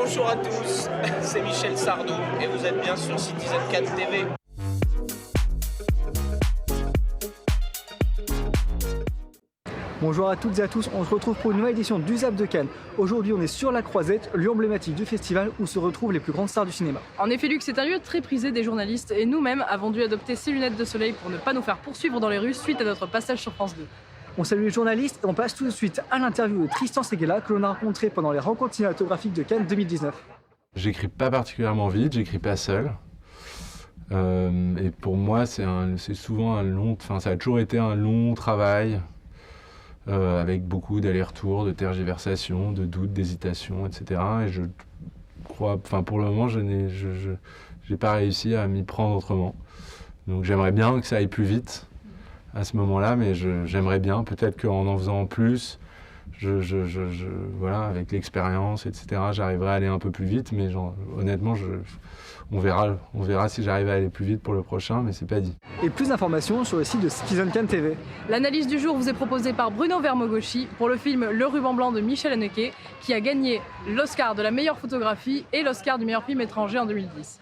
Bonjour à tous, c'est Michel Sardou et vous êtes bien sur Citizen Kane TV. Bonjour à toutes et à tous, on se retrouve pour une nouvelle édition du Zap de Cannes. Aujourd'hui on est sur la Croisette, lieu emblématique du festival où se retrouvent les plus grandes stars du cinéma. En effet Luc, c'est un lieu très prisé des journalistes et nous-mêmes avons dû adopter ces lunettes de soleil pour ne pas nous faire poursuivre dans les rues suite à notre passage sur France 2. On salue les journalistes et on passe tout de suite à l'interview de Tristan Seguela que l'on a rencontré pendant les rencontres cinématographiques de Cannes 2019. J'écris pas particulièrement vite, j'écris pas seul. Et pour moi c'est souvent ça a toujours été un long travail. Avec beaucoup d'allers-retours, de tergiversations, de doutes, d'hésitations, etc. Et je crois, pour le moment, je n'ai pas réussi à m'y prendre autrement. Donc j'aimerais bien que ça aille plus vite à ce moment-là, mais j'aimerais bien, peut-être qu'en faisant plus, voilà, avec l'expérience, etc., j'arriverai à aller un peu plus vite, mais honnêtement, on verra si j'arrive à aller plus vite pour le prochain, mais c'est pas dit. Et plus d'informations sur le site de Citizen Kane TV. L'analyse du jour vous est proposée par Bruno Vermogoschi pour le film Le Ruban Blanc de Michel Haneke, qui a gagné l'Oscar de la meilleure photographie et l'Oscar du meilleur film étranger en 2010.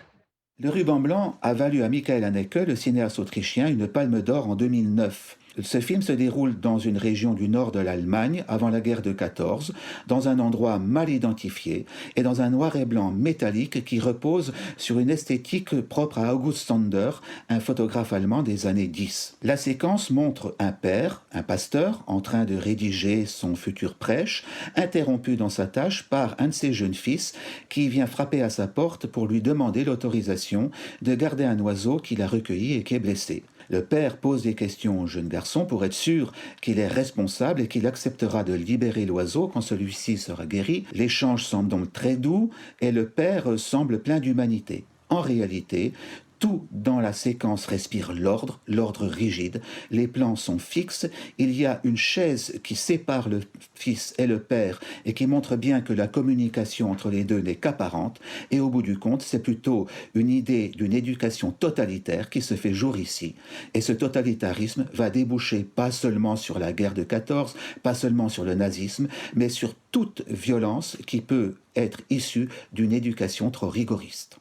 Le Ruban Blanc a valu à Michael Haneke, le cinéaste autrichien, une palme d'or en 2009. Ce film se déroule dans une région du nord de l'Allemagne, avant la guerre de 14, dans un endroit mal identifié et dans un noir et blanc métallique qui repose sur une esthétique propre à August Sander, un photographe allemand des années 10. La séquence montre un père, un pasteur, en train de rédiger son futur prêche, interrompu dans sa tâche par un de ses jeunes fils qui vient frapper à sa porte pour lui demander l'autorisation de garder un oiseau qu'il a recueilli et qui est blessé. Le père pose des questions au jeune garçon pour être sûr qu'il est responsable et qu'il acceptera de libérer l'oiseau quand celui-ci sera guéri. L'échange semble donc très doux et le père semble plein d'humanité. En réalité, tout dans la séquence respire l'ordre rigide. Les plans sont fixes. Il y a une chaise qui sépare le fils et le père et qui montre bien que la communication entre les deux n'est qu'apparente. Et au bout du compte, c'est plutôt une idée d'une éducation totalitaire qui se fait jour ici. Et ce totalitarisme va déboucher pas seulement sur la guerre de 14, pas seulement sur le nazisme, mais sur toute violence qui peut être issue d'une éducation trop rigoriste.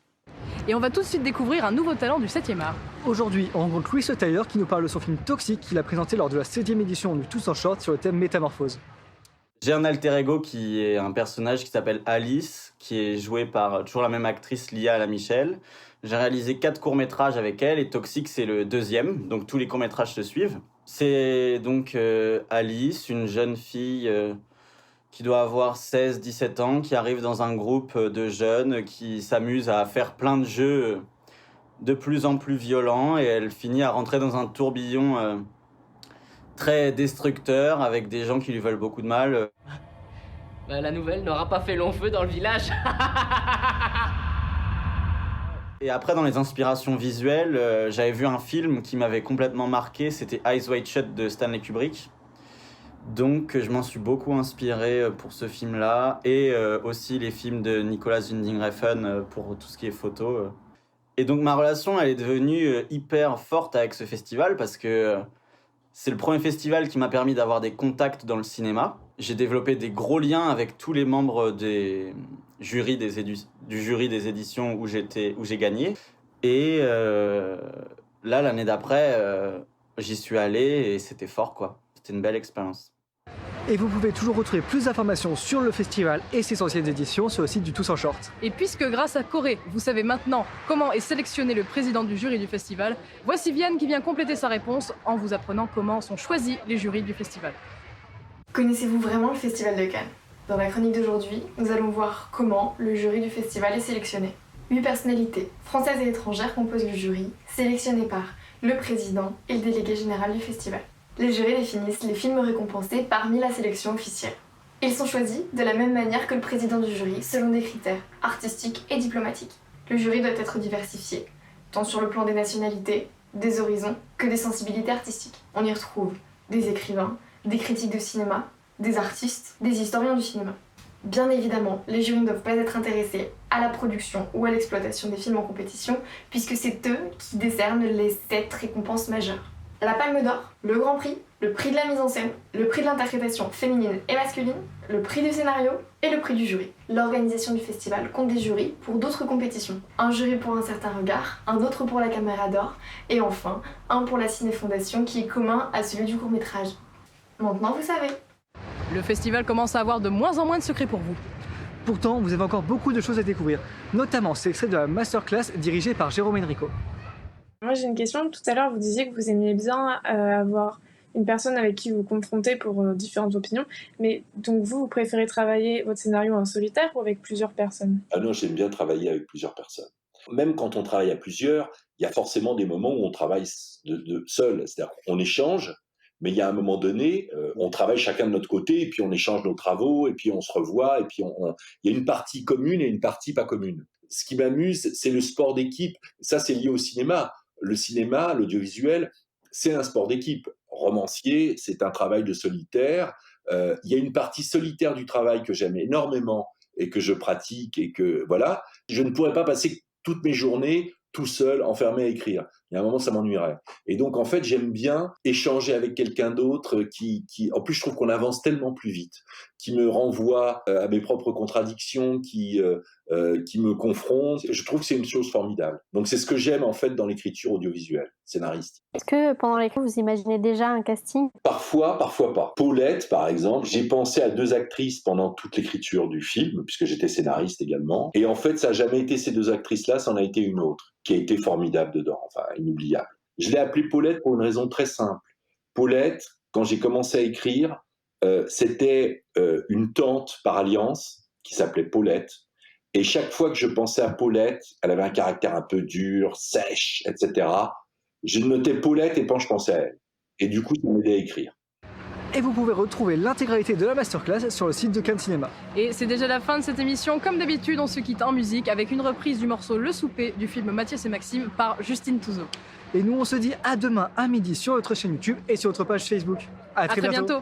Et on va tout de suite découvrir un nouveau talent du 7e art. Aujourd'hui, on rencontre Louis Sotailleur qui nous parle de son film Toxique qu'il a présenté lors de la 7e édition du Tous en Short sur le thème Métamorphose. J'ai un alter ego qui est un personnage qui s'appelle Alice, qui est joué par toujours la même actrice Lia Lamichel. J'ai réalisé 4 courts-métrages avec elle et Toxique c'est le 2e, donc tous les courts-métrages se suivent. C'est donc Alice, une jeune fille qui doit avoir 16-17 ans, qui arrive dans un groupe de jeunes qui s'amusent à faire plein de jeux de plus en plus violents et elle finit à rentrer dans un tourbillon très destructeur avec des gens qui lui veulent beaucoup de mal. La nouvelle n'aura pas fait long feu dans le village. Et après, dans les inspirations visuelles, j'avais vu un film qui m'avait complètement marqué, c'était Eyes Wide Shut de Stanley Kubrick. Donc je m'en suis beaucoup inspiré pour ce film-là et aussi les films de Nicolas Winding Refn pour tout ce qui est photo. Et donc ma relation elle est devenue hyper forte avec ce festival parce que c'est le premier festival qui m'a permis d'avoir des contacts dans le cinéma. J'ai développé des gros liens avec tous les membres du jury des éditions où j'ai gagné. Et là l'année d'après j'y suis allé et c'était fort quoi. C'était une belle expérience. Et vous pouvez toujours retrouver plus d'informations sur le festival et ses anciennes éditions sur le site du Tous en Short. Et puisque grâce à Corée, vous savez maintenant comment est sélectionné le président du jury du festival, voici Vianne qui vient compléter sa réponse en vous apprenant comment sont choisis les jurys du festival. Connaissez-vous vraiment le Festival de Cannes ? Dans la chronique d'aujourd'hui, nous allons voir comment le jury du festival est sélectionné. 8 personnalités, françaises et étrangères, composent le jury, sélectionné par le président et le délégué général du festival. Les jurys définissent les films récompensés parmi la sélection officielle. Ils sont choisis de la même manière que le président du jury, selon des critères artistiques et diplomatiques. Le jury doit être diversifié, tant sur le plan des nationalités, des horizons, que des sensibilités artistiques. On y retrouve des écrivains, des critiques de cinéma, des artistes, des historiens du cinéma. Bien évidemment, les jurys ne doivent pas être intéressés à la production ou à l'exploitation des films en compétition, puisque c'est eux qui décernent les 7 récompenses majeures. La Palme d'Or, le Grand Prix, le prix de la mise en scène, le prix de l'interprétation féminine et masculine, le prix du scénario et le prix du jury. L'organisation du festival compte des jurys pour d'autres compétitions. Un jury pour un certain regard, un autre pour la Caméra d'Or et enfin un pour la Ciné Fondation qui est commun à celui du court-métrage. Maintenant vous savez. Le festival commence à avoir de moins en moins de secrets pour vous. Pourtant, vous avez encore beaucoup de choses à découvrir, notamment cet extrait de la masterclass dirigée par Jérôme Enrico. Moi j'ai une question, tout à l'heure vous disiez que vous aimiez bien avoir une personne avec qui vous confrontez pour différentes opinions, mais donc vous préférez travailler votre scénario en solitaire ou avec plusieurs personnes? Ah non, j'aime bien travailler avec plusieurs personnes. Même quand on travaille à plusieurs, il y a forcément des moments où on travaille seul, c'est-à-dire qu'on échange, mais il y a un moment donné, on travaille chacun de notre côté, et puis on échange nos travaux, et puis on se revoit, et puis il y a une partie commune et une partie pas commune. Ce qui m'amuse, c'est le sport d'équipe. Ça, c'est lié au cinéma. Le cinéma, l'audiovisuel, c'est un sport d'équipe. Romancier, c'est un travail de solitaire. Il y a une partie solitaire du travail que j'aime énormément et que je pratique et que, voilà. Je ne pourrais pas passer toutes mes journées tout seul, enfermé à écrire. Il y a un moment, ça m'ennuierait. Et donc, en fait, j'aime bien échanger avec quelqu'un d'autre qui... En plus, je trouve qu'on avance tellement plus vite, qui me renvoie à mes propres contradictions, qui me confronte. Je trouve que c'est une chose formidable. Donc, c'est ce que j'aime, en fait, dans l'écriture audiovisuelle, scénaristique. Est-ce que, pendant l'écriture, vous imaginez déjà un casting? Parfois, parfois pas. Paulette, par exemple, j'ai pensé à 2 actrices pendant toute l'écriture du film, puisque j'étais scénariste également. Et en fait, ça n'a jamais été ces 2 actrices-là, ça en a été une autre, qui a été formidable dedans, enfin, inoubliable. Je l'ai appelée Paulette pour une raison très simple. Paulette, quand j'ai commencé à écrire, c'était une tante par alliance qui s'appelait Paulette. Et chaque fois que je pensais à Paulette, elle avait un caractère un peu dur, sèche, etc. Je notais Paulette et quand je pensais à elle. Et du coup, ça m'aidait à écrire. Et vous pouvez retrouver l'intégralité de la masterclass sur le site de Cannes Cinéma. Et c'est déjà la fin de cette émission. Comme d'habitude, on se quitte en musique avec une reprise du morceau Le Souper du film Mathias et Maxime par Justine Touzeau. Et nous, on se dit à demain à midi sur notre chaîne YouTube et sur notre page Facebook. À très bientôt.